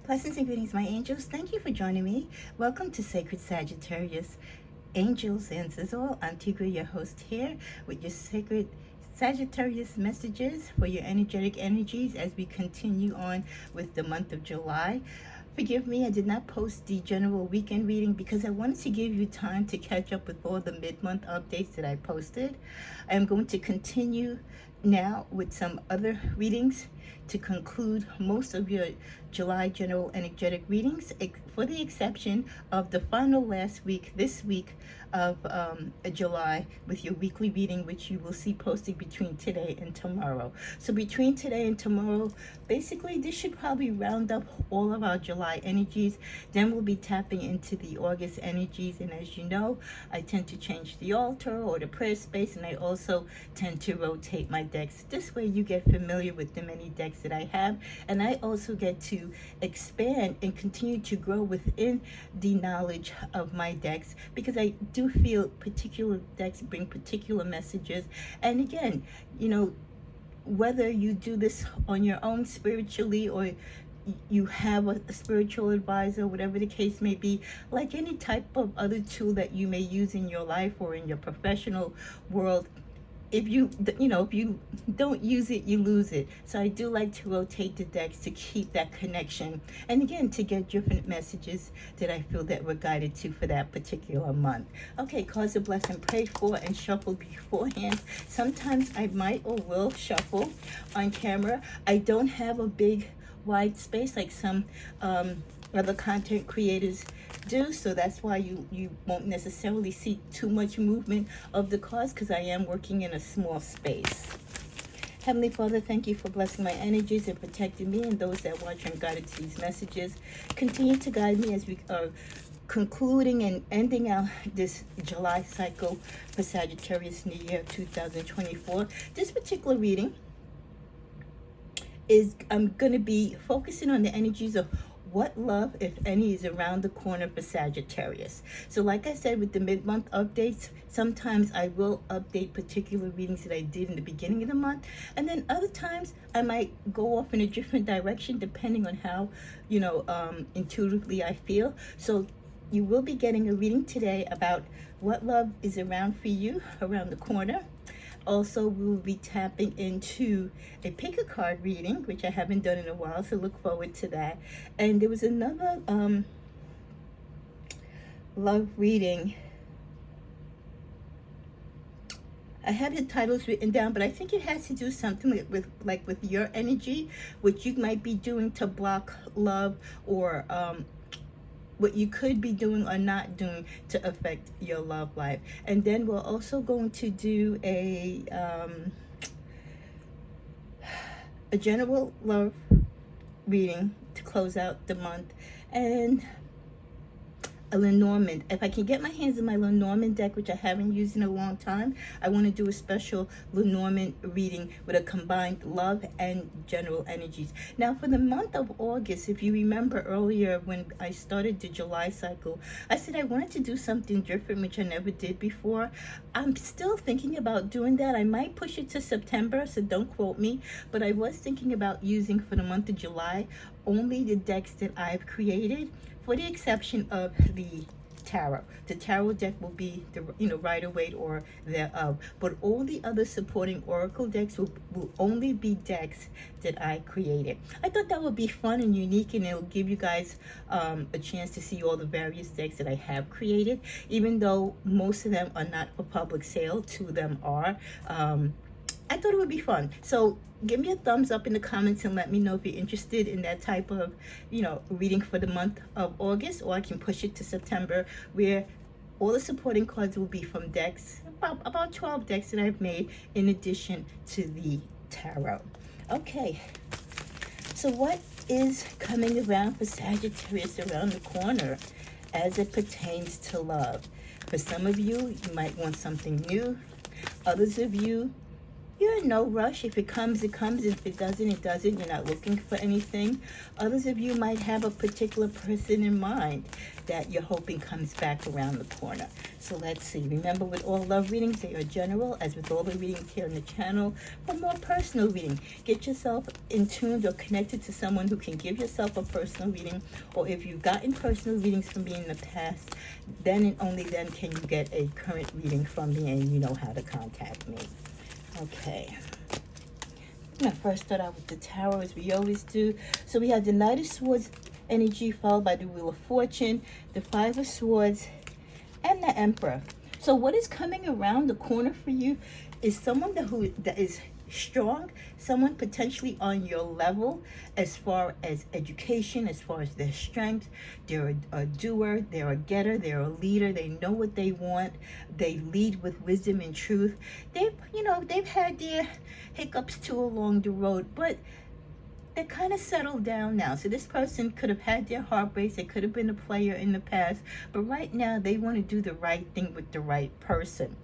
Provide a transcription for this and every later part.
Blessings and greetings, my angels. Thank you for joining me. Welcome to Sacred Sagittarius. Angels answers all. Antigua, your host here with your sacred Sagittarius messages for your energetic energies as we continue on with the month of July. Forgive me, I did not post the general weekend reading because I wanted to give you time to catch up with all the mid-month updates that I posted. I am going to continue now with some other readings to conclude most of your July general energetic readings, for the exception of the final last week, this week of July, with your weekly reading, which you will see posted between today and tomorrow. So between today and tomorrow, basically this should probably round up all of our July energies. Then we'll be tapping into the August energies, and as you know, I tend to change the altar or the prayer space, and I also tend to rotate my decks. This way you get familiar with the many decks that I have, and I also get to expand and continue to grow within the knowledge of my decks, because I do feel particular decks bring particular messages. And again, you know, whether you do this on your own spiritually or you have a spiritual advisor, whatever the case may be, like any type of other tool that you may use in your life or in your professional world, if you don't use it, you lose it. So I do like to rotate the decks to keep that connection, and again, to get different messages that I feel that we're guided to for that particular month. Okay, cards of blessing prayed for and shuffled beforehand. Sometimes I might or will shuffle on camera. I don't have a big wide space like some other content creators do, so that's why you won't necessarily see too much movement of the cards, because I am working in a small space. Heavenly Father, thank you for blessing my energies and protecting me and those that watch and guided to these messages. Continue to guide me as we are concluding and ending out this July cycle for Sagittarius New Year 2024. This particular reading is I'm going to be focusing on the energies of what love, if any, is around the corner for Sagittarius. So like I said, with the mid-month updates, sometimes I will update particular readings that I did in the beginning of the month, and then other times I might go off in a different direction depending on how, intuitively I feel. So you will be getting a reading today about what love is around for you, around the corner. Also, we will be tapping into a pick a card reading, which I haven't done in a while, so look forward to that. And there was another love reading. I have the titles written down, but I think it has to do something with your energy, which you might be doing to block love, or what you could be doing or not doing to affect your love life. And then we're also going to do a general love reading to close out the month, and a Lenormand. If I can get my hands on my Lenormand deck, which I haven't used in a long time, I want to do a special Lenormand reading with a combined love and general energies. Now, for the month of August, if you remember earlier when I started the July cycle, I said I wanted to do something different, which I never did before. I'm still thinking about doing that. I might push it to September, so don't quote me, but I was thinking about using for the month of July only the decks that I've created, for the exception of the tarot. The tarot deck will be the Rider-Waite or thereof, but all the other supporting oracle decks will only be decks that I created. I thought that would be fun and unique, and it'll give you guys a chance to see all the various decks that I have created, even though most of them are not for public sale. 2 of them are. I thought it would be fun. So give me a thumbs up in the comments and let me know if you're interested in that type of, reading for the month of August, or I can push it to September, where all the supporting cards will be from decks, about 12 decks that I've made in addition to the tarot. Okay, so what is coming around for Sagittarius around the corner as it pertains to love? For some of you, you might want something new. Others of you You're in no rush. If it comes, it comes. If it doesn't, it doesn't. You're not looking for anything. Others of you might have a particular person in mind that you're hoping comes back around the corner. So let's see. Remember, with all love readings, they are general, as with all the readings here on the channel. For more personal reading, get yourself in tuned or connected to someone who can give yourself a personal reading. Or if you've gotten personal readings from me in the past, then and only then can you get a current reading from me, and you know how to contact me. Okay. I'm going to first start out with the tarot, as we always do. So we have the Knight of Swords energy, followed by the Wheel of Fortune, the Five of Swords, and the Emperor. So what is coming around the corner for you is someone that is strong, someone potentially on your level as far as education, as far as their strength. They're a doer, they're a getter, they're a leader, they know what they want, they lead with wisdom and truth. They've had their hiccups too along the road, but they're kind of settled down now. So this person could have had their heartbreaks, they could have been a player in the past, but right now they want to do the right thing with the right person.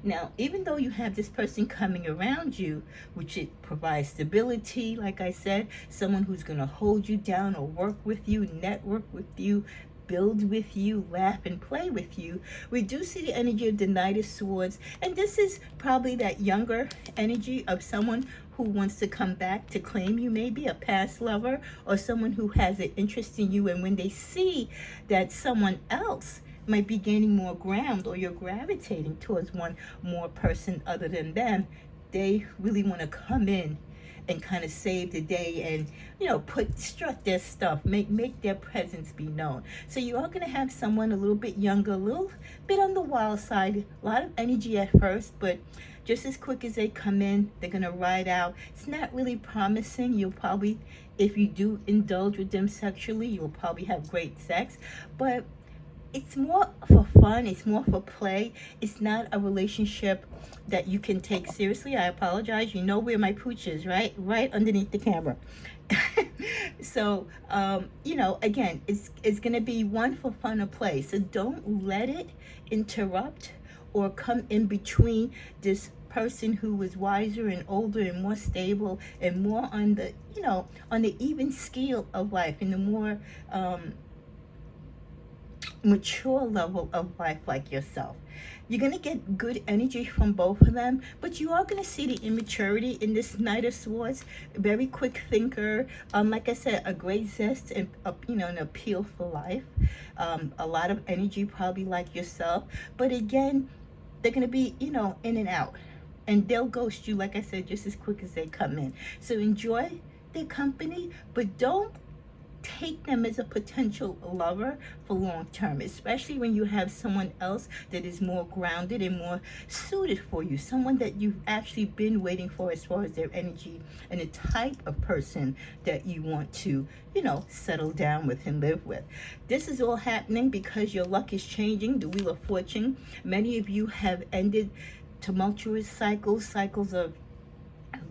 Now, even though you have this person coming around you, which it provides stability, like I said, someone who's going to hold you down or work with you, network with you, build with you, laugh and play with you, we do see the energy of the Knight of Swords. And this is probably that younger energy of someone who wants to come back to claim you, maybe a past lover, or someone who has an interest in you. And when they see that someone else might be gaining more ground, or you're gravitating towards one more person other than them, they really want to come in and kind of save the day and, strut their stuff, make their presence be known. So you are going to have someone a little bit younger, a little bit on the wild side, a lot of energy at first, but just as quick as they come in, they're going to ride out. It's not really promising. You'll probably, if you do indulge with them sexually, you'll probably have great sex, but it's more for fun, it's more for play. It's not a relationship that you can take seriously. I apologize. You know where my pooch is, right? Right underneath the camera. So, again, it's going to be one for fun or play. So don't let it interrupt or come in between this person who is wiser and older and more stable and more on the, on the even scale of life, and the more mature level of life like yourself. You're going to get good energy from both of them, but you are going to see the immaturity in this Knight of Swords. Very quick thinker, like I said, a great zest and an appeal for life, a lot of energy, probably like yourself. But again, they're going to be in and out, and they'll ghost you, like I said, just as quick as they come in. So enjoy their company, but don't take them as a potential lover for long term, especially when you have someone else that is more grounded and more suited for you, someone that you've actually been waiting for as far as their energy and the type of person that you want to settle down with and live with. This is all happening because your luck is changing, the Wheel of Fortune. Many of you have ended tumultuous cycles of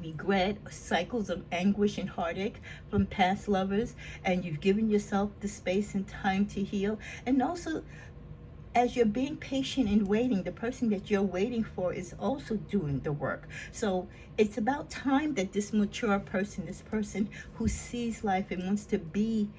regret, cycles of anguish and heartache from past lovers, and you've given yourself the space and time to heal. And also, as you're being patient and waiting, the person that you're waiting for is also doing the work. So it's about time that this mature person, this person who sees life and wants to be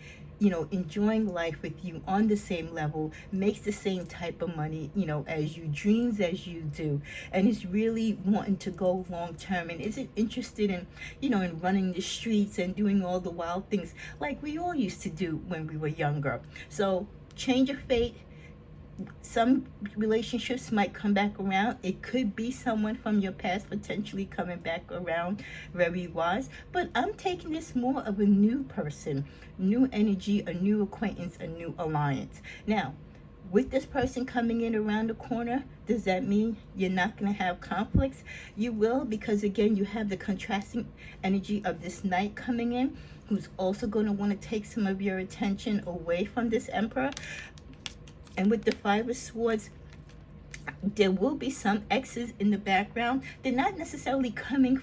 enjoying life with you on the same level, makes the same type of money, as you, dreams as you do, and is really wanting to go long term, and isn't interested in, in running the streets and doing all the wild things like we all used to do when we were younger. So change of fate. Some relationships might come back around. It could be someone from your past potentially coming back around very wise. But I'm taking this more of a new person, new energy, a new acquaintance, a new alliance. Now, with this person coming in around the corner, does that mean you're not going to have conflicts? You will, because again, you have the contrasting energy of this Knight coming in, who's also going to want to take some of your attention away from this Emperor. And with the Five of Swords, there will be some exes in the background. They're not necessarily coming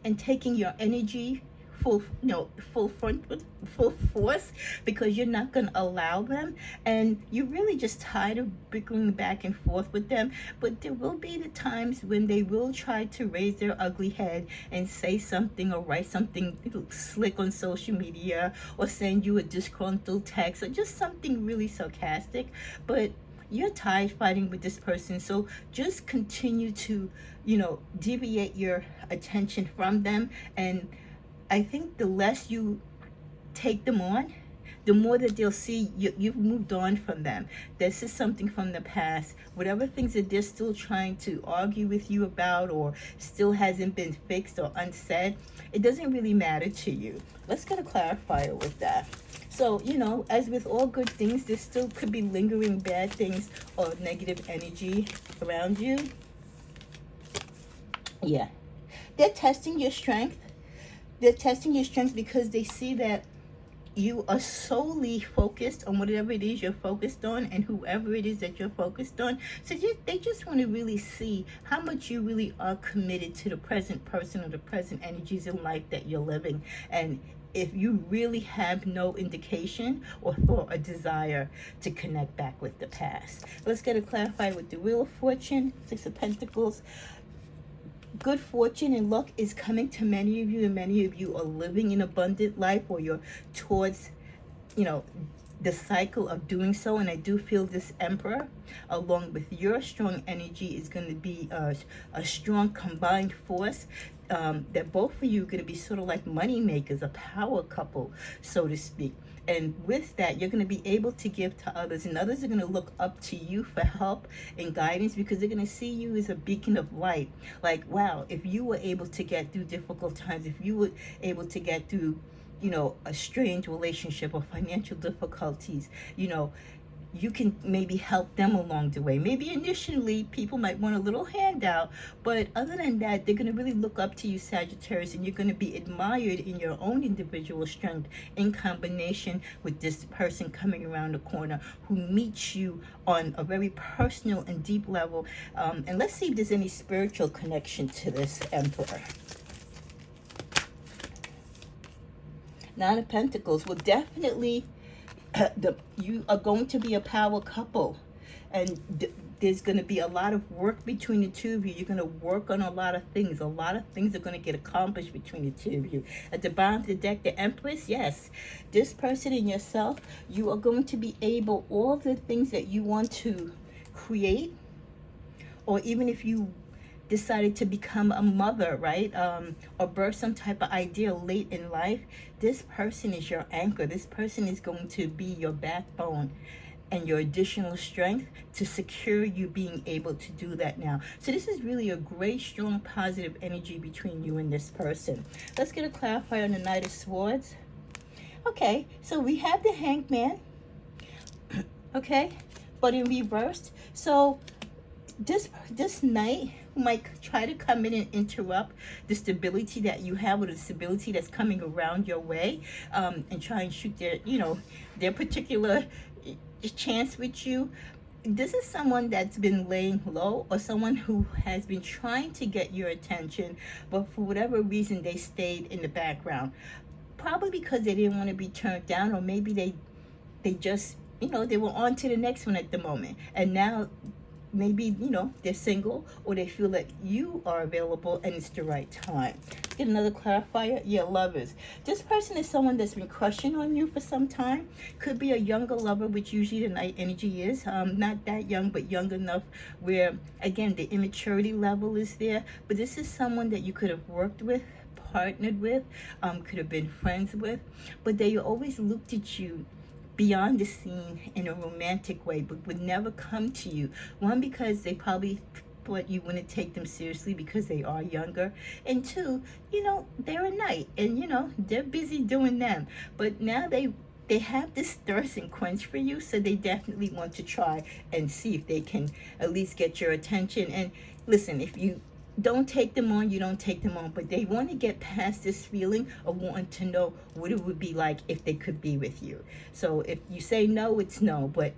and taking your energy full front with full force, because you're not going to allow them, and you're really just tired of bickering back and forth with them. But there will be the times when they will try to raise their ugly head and say something or write something slick on social media, or send you a disgruntled text, or just something really sarcastic. But you're tired fighting with this person, so just continue to, deviate your attention from them. And I think the less you take them on, the more that they'll see you've moved on from them. This is something from the past. Whatever things that they're still trying to argue with you about, or still hasn't been fixed or unsaid, it doesn't really matter to you. Let's get a clarifier with that. So, as with all good things, there still could be lingering bad things or negative energy around you. Yeah. They're testing your strength. They're testing your strength because they see that you are solely focused on whatever it is you're focused on, and whoever it is that you're focused on. So they just want to really see how much you really are committed to the present person or the present energies in life that you're living. And if you really have no indication or thought or desire to connect back with the past. Let's get it clarified with the Wheel of Fortune, Six of Pentacles. Good fortune and luck is coming to many of you, and many of you are living an abundant life, or you're towards, the cycle of doing so. And I do feel this Emperor, along with your strong energy, is going to be a strong combined force. That both of you are going to be sort of like money makers, a power couple, so to speak. And with that, you're going to be able to give to others, and others are going to look up to you for help and guidance, because they're going to see you as a beacon of light. Like, wow, if you were able to get through difficult times, if you were able to get through, a strained relationship or financial difficulties, you can maybe help them along the way. Maybe initially people might want a little handout, but other than that, they're going to really look up to you, Sagittarius, and you're going to be admired in your own individual strength, in combination with this person coming around the corner who meets you on a very personal and deep level. And let's see if there's any spiritual connection to this Emperor. Nine of Pentacles. Well, definitely you are going to be a power couple, and there's going to be a lot of work between the two of you. You're going to work on a lot of things. A lot of things are going to get accomplished between the two of you. At the bottom of the deck, the Empress. Yes, this person and yourself, you are going to be able, all of the things that you want to create, or even if you decided to become a mother, right? Or birth some type of idea late in life, this person is your anchor. This person is going to be your backbone and your additional strength to secure you being able to do that now. So this is really a great, strong, positive energy between you and this person. Let's get a clarifier on the Knight of Swords. Okay, so we have the Hanged Man, okay, but in reversed. So this knight might try to come in and interrupt the stability that you have, or the stability that's coming around your way, and try and shoot their particular chance with you. This is someone that's been laying low, or someone who has been trying to get your attention, but for whatever reason they stayed in the background, probably because they didn't want to be turned down, or maybe they just they were on to the next one at the moment, and now maybe they're single, or they feel that you are available and it's the right time. Let's get another clarifier. Yeah, Lovers. This person is someone that's been crushing on you for some time. Could be a younger lover, which usually the Knight energy is. Not that young, but young enough where, again, the immaturity level is there. But this is someone that you could have worked with, partnered with, could have been friends with, but they always looked at you beyond the scene in a romantic way, but would never come to you. One, because they probably thought you wouldn't take them seriously because they are younger, and two, they're a knight, and they're busy doing them. But now they have this thirst and quench for you, so they definitely want to try and see if they can at least get your attention. And listen, if you don't take them on, you don't take them on, but they want to get past this feeling of wanting to know what it would be like if they could be with you. So if you say no, it's no, but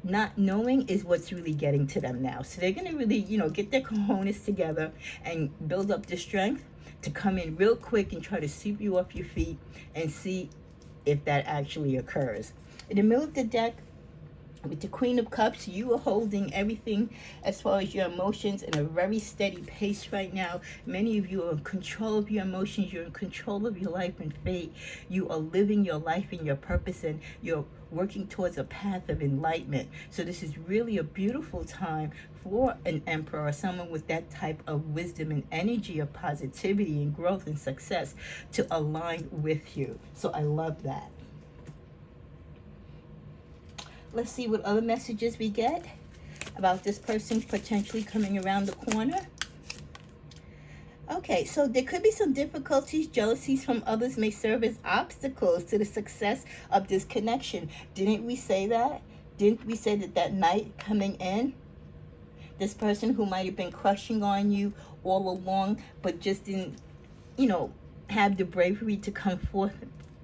not knowing is what's really getting to them now. So they're going to really, get their cojones together and build up the strength to come in real quick and try to sweep you off your feet and see if that actually occurs. In the middle of the deck, with the Queen of Cups, you are holding everything as far as your emotions in a very steady pace right now. Many of you are in control of your emotions. You're in control of your life and fate. You are living your life and your purpose, and you're working towards a path of enlightenment. So this is really a beautiful time for an emperor or someone with that type of wisdom and energy of positivity and growth and success to align with you. So I love that. Let's see what other messages we get about this person potentially coming around the corner. Okay, so there could be some difficulties. Jealousies from others may serve as obstacles to the success of this connection. Didn't we say that? Didn't we say that that night coming in, this person who might have been crushing on you all along, but just didn't, have the bravery to come forth,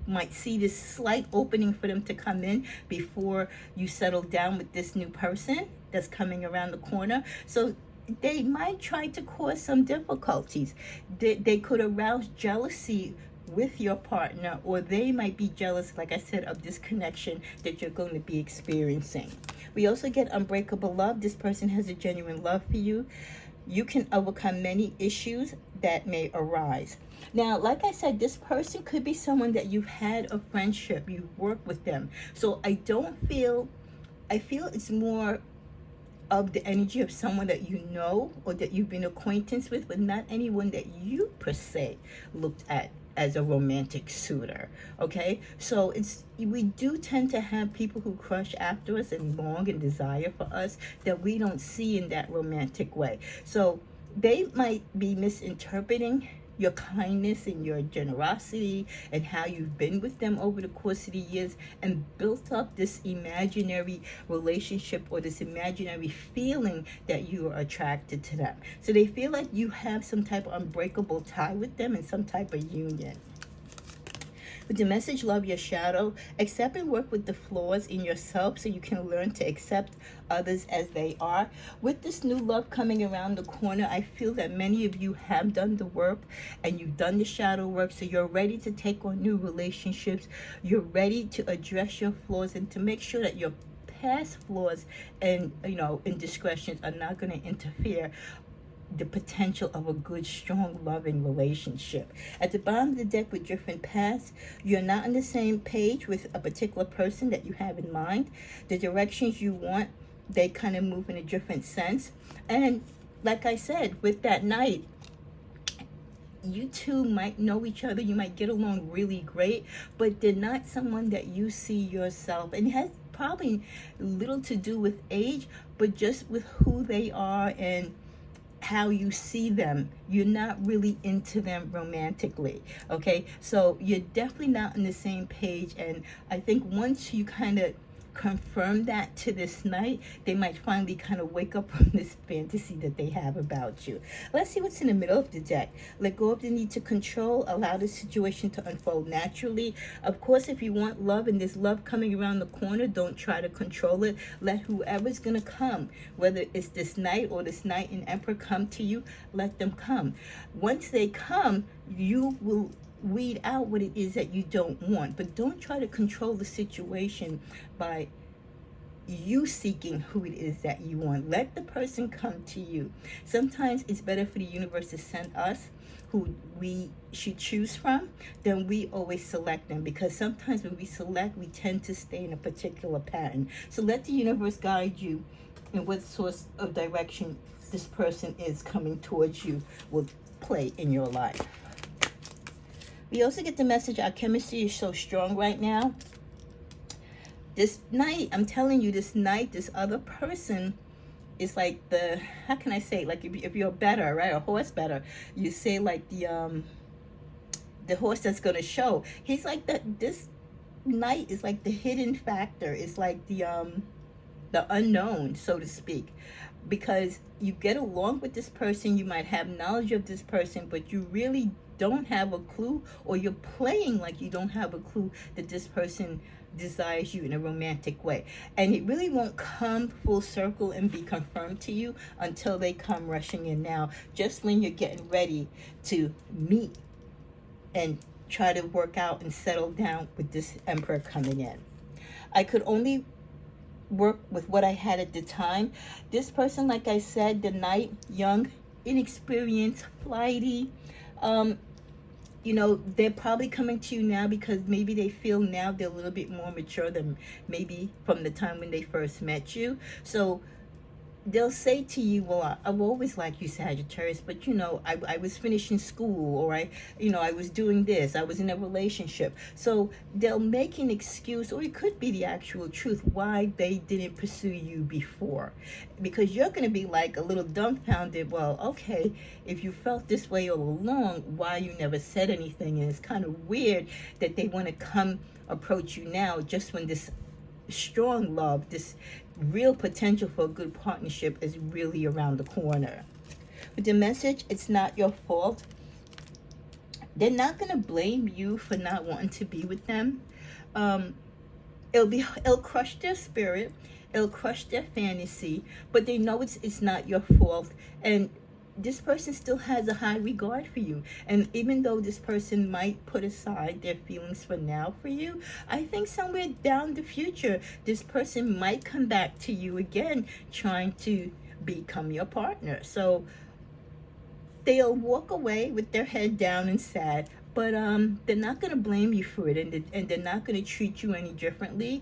might see this slight opening for them to come in before you settle down with this new person that's coming around the corner. So they might try to cause some difficulties. They could arouse jealousy with your partner, or they might be jealous, like I said, of this connection that you're going to be experiencing. We also get unbreakable love. This person has a genuine love for you. You can overcome many issues that may arise. Now, like I said, this person could be someone that you've had a friendship, you've worked with them. So I feel it's more of the energy of someone that you know or that you've been acquaintance with, but not anyone that you per se looked at as a romantic suitor. Okay, so we do tend to have people who crush after us and long and desire for us that we don't see in that romantic way. So they might be misinterpreting your kindness and your generosity and how you've been with them over the course of the years and built up this imaginary relationship or this imaginary feeling that you are attracted to them. So they feel like you have some type of unbreakable tie with them and some type of union. With the message, love your shadow, accept and work with the flaws in yourself so you can learn to accept others as they are. With this new love coming around the corner, I feel that many of you have done the work and you've done the shadow work, so you're ready to take on new relationships. You're ready to address your flaws and to make sure that your past flaws and indiscretions are not going to interfere the potential of a good, strong, loving relationship. At the bottom of the deck with different paths, you're not on the same page with a particular person that you have in mind. The directions you want, they kind of move in a different sense. And like I said, with that night, you two might know each other, you might get along really great, but they're not someone that you see yourself. And it has probably little to do with age, but just with who they are and how you see them. You're not really into them romantically. Okay, so you're definitely not on the same page, and I think once you kind of confirm that to this night, they might finally kind of wake up from this fantasy that they have about you. Let's see what's in the middle of the deck. Let go of the need to control. Allow the situation to unfold naturally. Of course, if you want love and there's love coming around the corner, don't try to control it. Let whoever's going to come, whether it's this night or this night in Emperor, come to you. Let them come. Once they come, you will weed out what it is that you don't want, but don't try to control the situation by you seeking who it is that you want. Let the person come to you. Sometimes it's better for the universe to send us who we should choose from than we always select them, because sometimes when we select, we tend to stay in a particular pattern. So let the universe guide you in what source of direction this person is coming towards you will play in your life. We also get the message, our chemistry is so strong right now. This night, I'm telling you, this night, this other person is like how can I say, like if you're better, right, a horse better, you say like the horse that's going to show. He's like that. This night is like the hidden factor. It's like the unknown, so to speak, because you get along with this person, you might have knowledge of this person, but you really don't have a clue, or you're playing like you don't have a clue that this person desires you in a romantic way. And it really won't come full circle and be confirmed to you until they come rushing in now, just when you're getting ready to meet and try to work out and settle down with this Emperor coming in. I could only work with what I had at the time. This person, like I said, the Knight, young, inexperienced, flighty, they're probably coming to you now because maybe they feel now they're a little bit more mature than maybe from the time when they first met you. So they'll say to you, well, I've always liked you, Sagittarius, but I was finishing school, or I was doing this, I was in a relationship. So they'll make an excuse, or it could be the actual truth, why they didn't pursue you before. Because you're going to be like a little dumbfounded, well, okay, if you felt this way all along, why you never said anything? And it's kind of weird that they want to come approach you now, just when this strong love, this real potential for a good partnership is really around the corner. With the message, it's not your fault. They're not going to blame you for not wanting to be with them. It'll crush their spirit, it'll crush their fantasy, but they know it's not your fault. And this person still has a high regard for you. And even though this person might put aside their feelings for now for you, I think somewhere down the future, this person might come back to you again, trying to become your partner. So they'll walk away with their head down and sad, but they're not going to blame you for it, and they're not going to treat you any differently.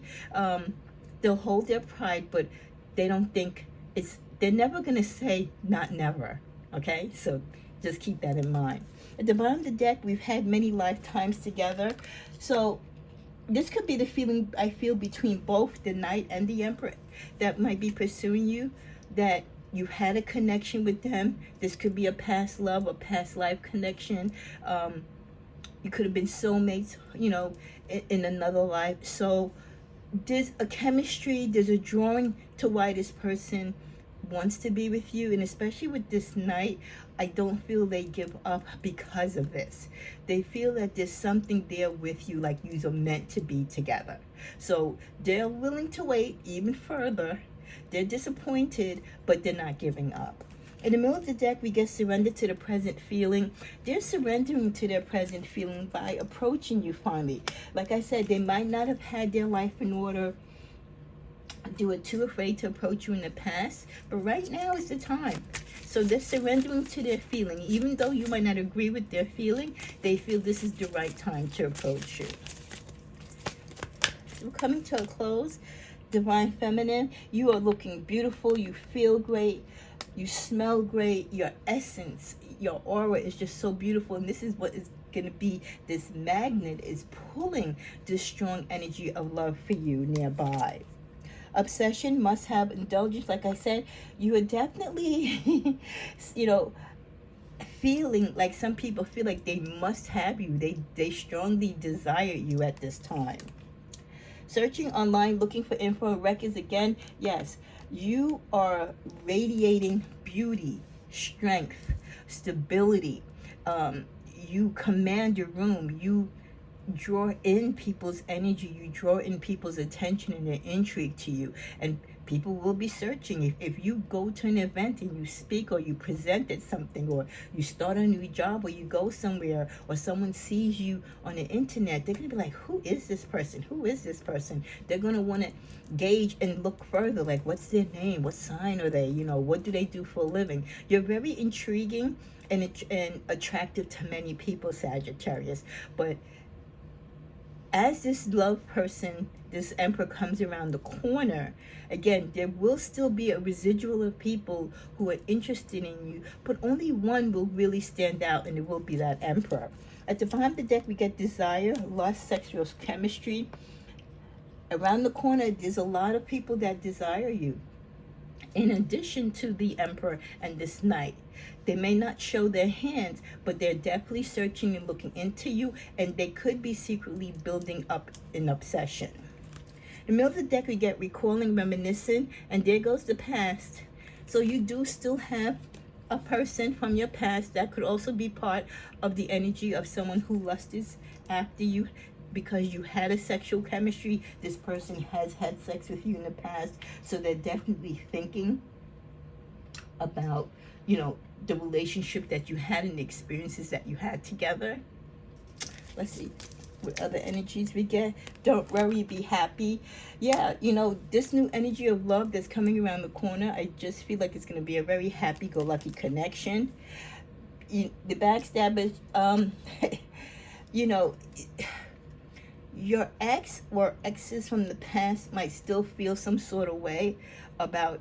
They'll hold their pride, but they don't think they're never going to say not never. Okay, so just keep that in mind. At the bottom of the deck, we've had many lifetimes together. So this could be the feeling I feel between both the Knight and the Emperor that might be pursuing you, that you've had a connection with them. This could be a past love, a past life connection. You could have been soulmates, in another life. So there's a chemistry, there's a drawing to why this person wants to be with you. And especially with this Knight, I don't feel they give up because of this. They feel that there's something there with you, like you are meant to be together. So they're willing to wait even further. They're disappointed, but they're not giving up. In the middle of the deck, we get surrender to the present feeling. They're surrendering to their present feeling by approaching you finally. Like I said, they might not have had their life in order. They were too afraid to approach you in the past, but right now is the time. So they're surrendering to their feeling. Even though you might not agree with their feeling, they feel this is the right time to approach you. We're coming to a close. Divine Feminine, you are looking beautiful. You feel great. You smell great. Your essence, your aura is just so beautiful. And this is what is going to be, this magnet is pulling this strong energy of love for you nearby. Obsession, must have indulgence. Like I said, you are definitely, feeling like some people feel like they must have you. They strongly desire you at this time. Searching online, looking for info and records again. Yes, you are radiating beauty, strength, stability. You command your room. You draw in people's energy. You draw in people's attention and their intrigue to you. And people will be searching. If you go to an event and you speak, or you presented something, or you start a new job, or you go somewhere, or someone sees you on the internet, they're going to be like, who is this person? Who is this person? They're going to want to gauge and look further, like, what's their name? What sign are they? What do they do for a living? You're very intriguing and attractive to many people, Sagittarius. But as this love person, this Emperor, comes around the corner, again, there will still be a residual of people who are interested in you, but only one will really stand out, and it will be that Emperor. At the bottom of the deck, we get desire, lost sexual chemistry. Around the corner, there's a lot of people that desire you, in addition to the Emperor and this Knight. They may not show their hands, but they're definitely searching and looking into you, and they could be secretly building up an obsession. In the middle of the deck, we get recalling, reminiscing, and there goes the past. So you do still have a person from your past. That could also be part of the energy of someone who lusts after you because you had a sexual chemistry. This person has had sex with you in the past, so they're definitely thinking about, the relationship that you had and the experiences that you had together. Let's see what other energies we get. Don't worry, be happy. Yeah, this new energy of love that's coming around the corner, I just feel like it's going to be a very happy-go-lucky connection. The backstabbers, your ex or exes from the past might still feel some sort of way about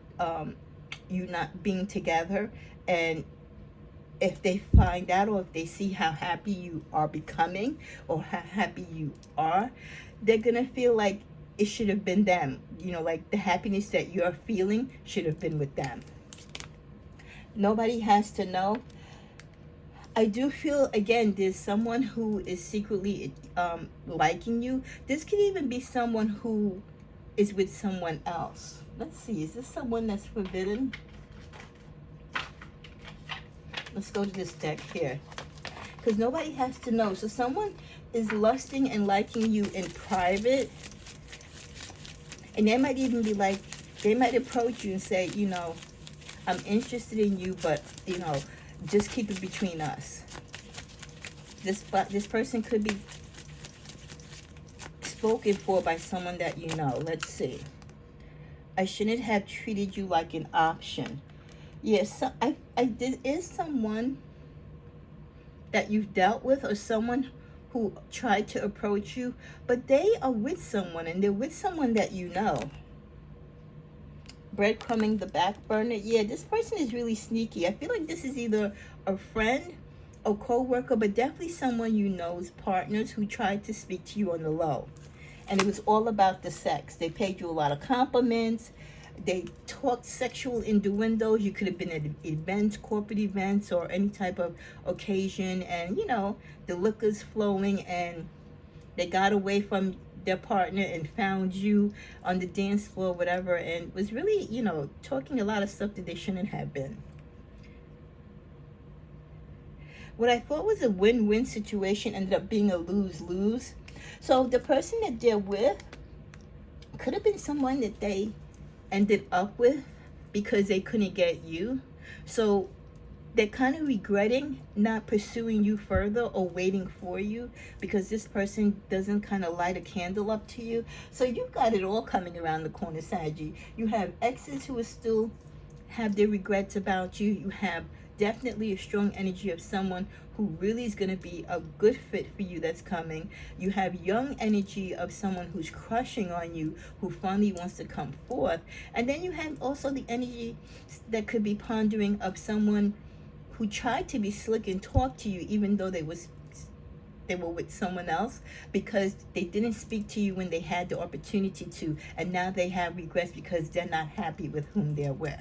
you not being together, and if they find out or if they see how happy you are becoming or how happy you are, they're gonna feel like it should have been them. Like the happiness that you're feeling should have been with them. Nobody has to know. I do feel, again, there's someone who is secretly liking you. This could even be someone who is with someone else. Let's see, is this someone that's forbidden? Let's go to this deck here. Because nobody has to know. So someone is lusting and liking you in private. And they might even be like, they might approach you and say, I'm interested in you, but, just keep it between us. This person could be spoken for by someone that you know. Let's see. I shouldn't have treated you like an option. Yes, there is someone that you've dealt with, or someone who tried to approach you, but they are with someone, and they're with someone that you know. Breadcrumbing the back burner. Yeah, this person is really sneaky. I feel like this is either a friend, a co-worker, but definitely someone you know's partners who tried to speak to you on the low. And it was all about the sex. They paid you a lot of compliments. They talked sexual innuendos. You could have been at events, corporate events, or any type of occasion. And, the liquor's flowing, and they got away from their partner and found you on the dance floor, whatever, and was really, talking a lot of stuff that they shouldn't have been. What I thought was a win-win situation ended up being a lose-lose. So the person that they're with could have been someone that they ended up with because they couldn't get you. So they're kind of regretting not pursuing you further or waiting for you because this person doesn't kind of light a candle up to you. So you've got it all coming around the corner, Saggy. You have exes who are still have their regrets about you. You have definitely a strong energy of someone who really is going to be a good fit for you that's coming. You have young energy of someone who's crushing on you, who finally wants to come forth. And then you have also the energy that could be pondering of someone who tried to be slick and talk to you even though they were with someone else because they didn't speak to you when they had the opportunity to, and now they have regrets because they're not happy with whom they're with.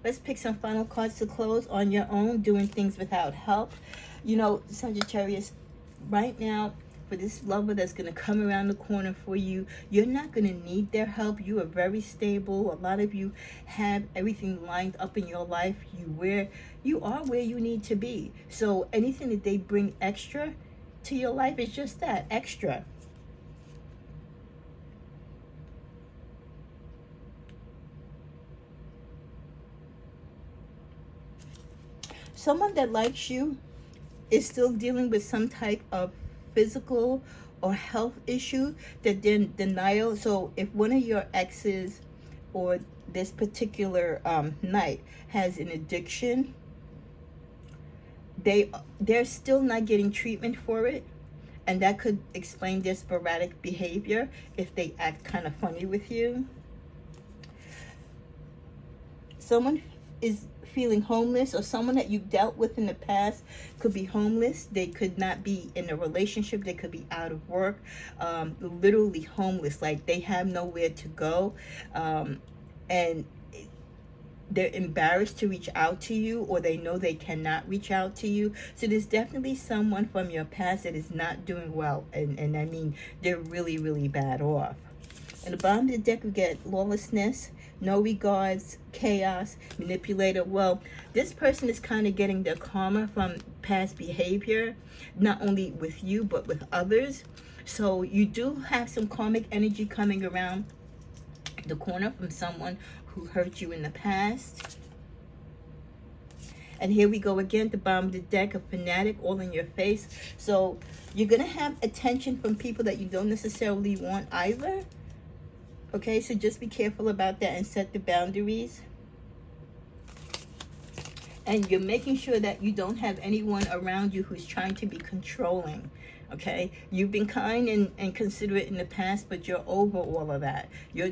Let's pick some final cards to close on your own, doing things without help. Sagittarius, right now, for this lover that's going to come around the corner for you, you're not going to need their help. You are very stable. A lot of you have everything lined up in your life. You are where you need to be. So anything that they bring extra to your life is just that, extra. Someone that likes you is still dealing with some type of physical or health issue that they're in denial. So if one of your exes or this particular knight has an addiction, they're still not getting treatment for it, and that could explain their sporadic behavior if they act kind of funny with you. Someone is feeling homeless, or someone that you dealt with in the past could be homeless. They could not be in a relationship. They could be out of work, literally homeless, like they have nowhere to go, and they're embarrassed to reach out to you, or they know they cannot reach out to you. So there's definitely someone from your past that is not doing well, and I mean, they're really, really bad off. At the bottom of the deck, we get lawlessness, no regards, chaos, manipulator. Well, this person is kind of getting their karma from past behavior, not only with you, but with others. So you do have some karmic energy coming around the corner from someone who hurt you in the past. And here we go again, the bottom of the deck, a fanatic all in your face. So you're going to have attention from people that you don't necessarily want either. Okay, so just be careful about that and set the boundaries. And you're making sure that you don't have anyone around you who's trying to be controlling. Okay, you've been kind and considerate in the past, but you're over all of that. You're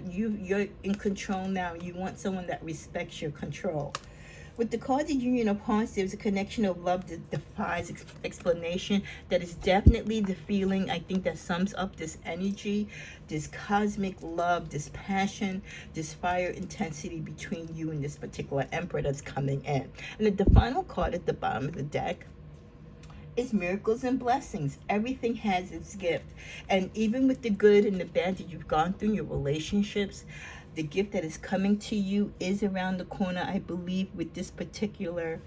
in control now. You want someone that respects your control. With the card, the Union of Hearts, there's a connection of love that defies explanation. That is definitely the feeling, I think, that sums up this energy, this cosmic love, this passion, this fire intensity between you and this particular Emperor that's coming in. And then the final card at the bottom of the deck is miracles and blessings. Everything has its gift. And even with the good and the bad that you've gone through in your relationships, the gift that is coming to you is around the corner, I believe, with this particular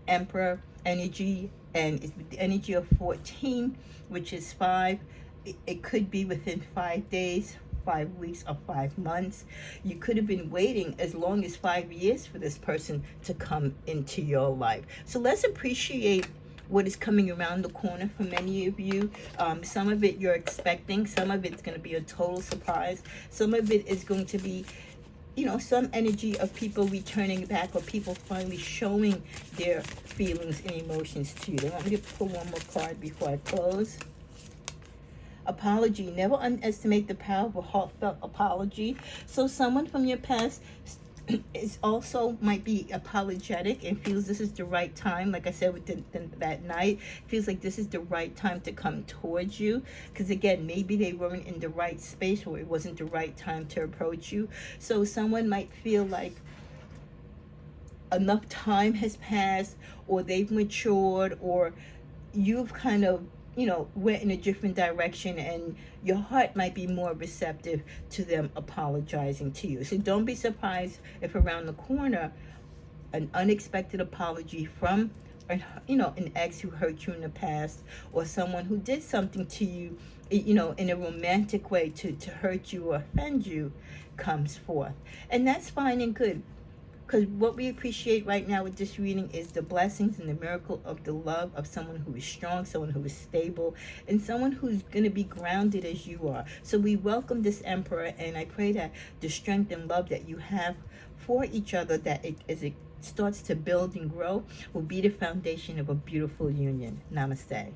Emperor energy. And it's with the energy of 14, which is 5. It could be within 5 days, 5 weeks, or 5 months. You could have been waiting as long as 5 years for this person to come into your life. So let's appreciate what is coming around the corner for many of you. Some of it you're expecting. Some of it's going to be a total surprise. Some of it is going to be, you know, some energy of people returning back, or people finally showing their feelings and emotions to you. I want me to pull one more card before I close. Apology. Never underestimate the power of a heartfelt apology. So someone from your past is also might be apologetic and feels this is the right time. Like I said with that night, feels like this is the right time to come towards you, because again, maybe they weren't in the right space, or it wasn't the right time to approach you. So someone might feel like enough time has passed, or they've matured, or you've kind of, you know, went in a different direction, and your heart might be more receptive to them apologizing to you. So don't be surprised if around the corner an unexpected apology from, you know, an ex who hurt you in the past, or someone who did something to you, you know, in a romantic way to hurt you or offend you, comes forth. And that's fine and good. Because what we appreciate right now with this reading is the blessings and the miracle of the love of someone who is strong, someone who is stable, and someone who's going to be grounded as you are. So we welcome this Emperor, and I pray that the strength and love that you have for each other, that as it starts to build and grow, will be the foundation of a beautiful union. Namaste.